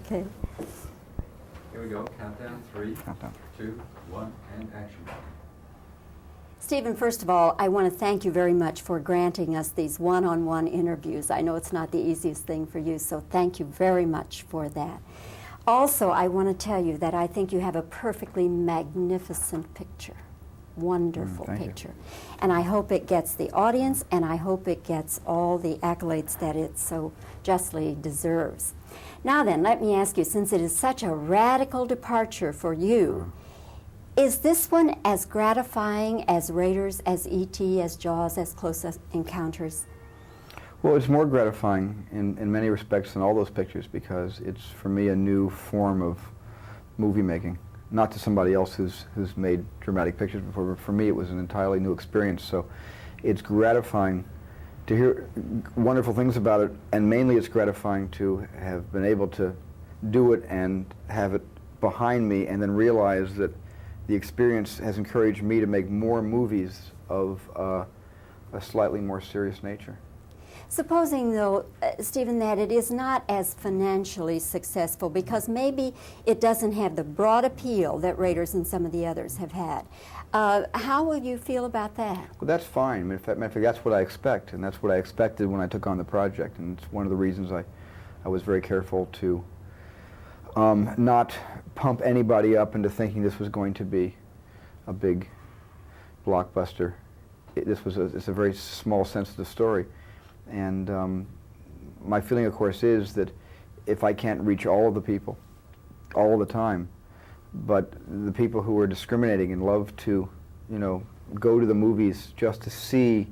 Okay. Here we go. Countdown. 3, Countdown. 2, 1, and action. Stephen, first of all, I want to thank you very much for granting us these one-on-one interviews. I know it's not the easiest thing for you, so thank you very much for that. Also, I want to tell you that I think you have a perfectly magnificent picture. Wonderful Thank picture. you. And I hope it gets the audience, and I hope it gets all the accolades that it so justly deserves. Now then, let me ask you, since it is such a radical departure for you, is this one as gratifying as Raiders, as E.T., as Jaws, as Close Encounters? Well, it's more gratifying in many respects than all those pictures because it's, for me, a new form of movie making. Not to somebody else who's made dramatic pictures before, but for me it was an entirely new experience. So it's gratifying to hear wonderful things about it, and mainly it's gratifying to have been able to do it and have it behind me and then realize that the experience has encouraged me to make more movies of a slightly more serious nature. Supposing, though, Stephen, that it is not as financially successful because maybe it doesn't have the broad appeal that Raiders and some of the others have had. How will you feel about that? Well, that's fine. I mean, in fact, that's what I expect, and that's what I expected when I took on the project, and it's one of the reasons I was very careful to not pump anybody up into thinking this was going to be a big blockbuster. It's a very small, sensitive story. And my feeling, of course, is that if I can't reach all of the people all the time, but the people who are discriminating and love to, go to the movies just to see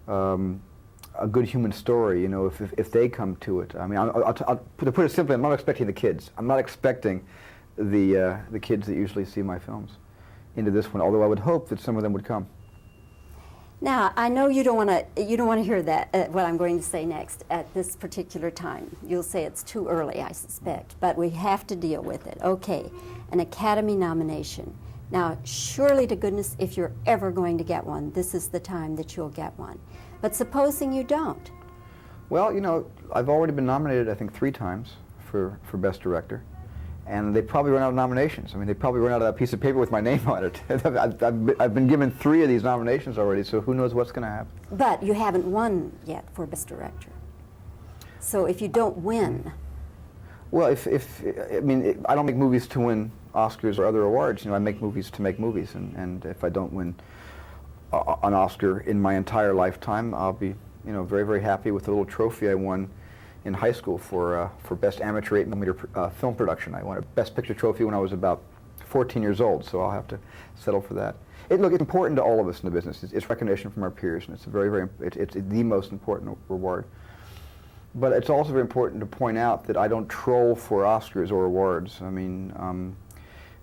a good human story, if they come to it. I mean, to put it simply, I'm not expecting the kids. I'm not expecting the kids that usually see my films into this one, although I would hope that some of them would come. Now, I know you don't want to hear that, what I'm going to say next at this particular time. You'll say it's too early, I suspect, but we have to deal with it. Okay, an Academy nomination. Now, surely to goodness, if you're ever going to get one, this is the time that you'll get one. But supposing you don't? Well, I've already been nominated, I think, 3 times for Best Director. And they probably run out of nominations. I mean, they probably run out of that piece of paper with my name on it. I've been given 3 of these nominations already, so who knows what's going to happen. But you haven't won yet for Best Director. So if you don't win... Well, I don't make movies to win Oscars or other awards. I make movies to make movies. And if I don't win an Oscar in my entire lifetime, I'll be, very, very happy with the little trophy I won in high school for Best Amateur 8mm Film Production. I won a Best Picture trophy when I was about 14 years old, so I'll have to settle for that. Look, it's important to all of us in the business. It's recognition from our peers, and it's it's the most important reward. But it's also very important to point out that I don't troll for Oscars or awards. I mean,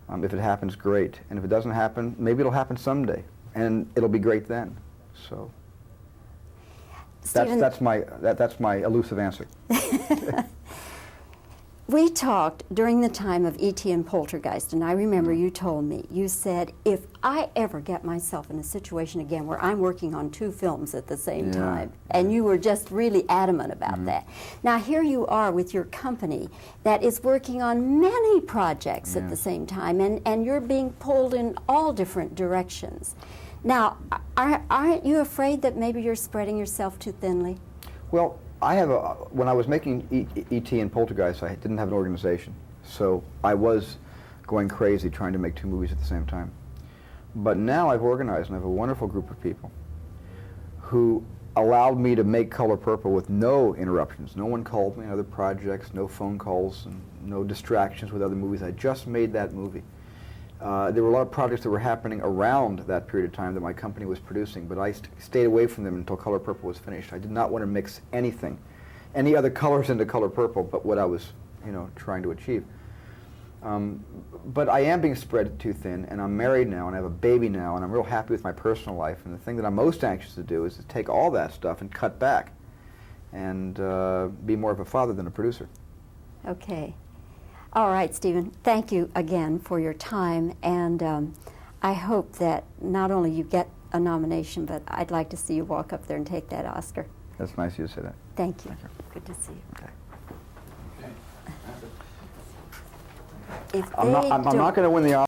if it happens, great, and if it doesn't happen, maybe it'll happen someday, and it'll be great then. So. Stephen, that's my elusive answer. We talked during the time of E.T. and Poltergeist, and I remember you told me, you said, if I ever get myself in a situation again where I'm working on 2 films at the same time, and you were just really adamant about that. Now here you are with your company that is working on many projects at the same time, and you're being pulled in all different directions. Now, aren't you afraid that maybe you're spreading yourself too thinly? Well, when I was making E.T. and Poltergeist, I didn't have an organization, so I was going crazy trying to make 2 movies at the same time. But now I've organized and I have a wonderful group of people who allowed me to make Color Purple with no interruptions. No one called me on other projects, no phone calls, and no distractions with other movies. I just made that movie. There were a lot of projects that were happening around that period of time that my company was producing, but I stayed away from them until Color Purple was finished. I did not want to mix anything, any other colors into Color Purple, but what I was, trying to achieve. But I am being spread too thin, and I'm married now, and I have a baby now, and I'm real happy with my personal life, and the thing that I'm most anxious to do is to take all that stuff and cut back and be more of a father than a producer. Okay. All right, Stephen, thank you again for your time, and I hope that not only you get a nomination, but I'd like to see you walk up there and take that Oscar. That's nice of you to say that. Thank you. Thank you. Good to see you. Okay. Okay. if I'm they not don't- going to win the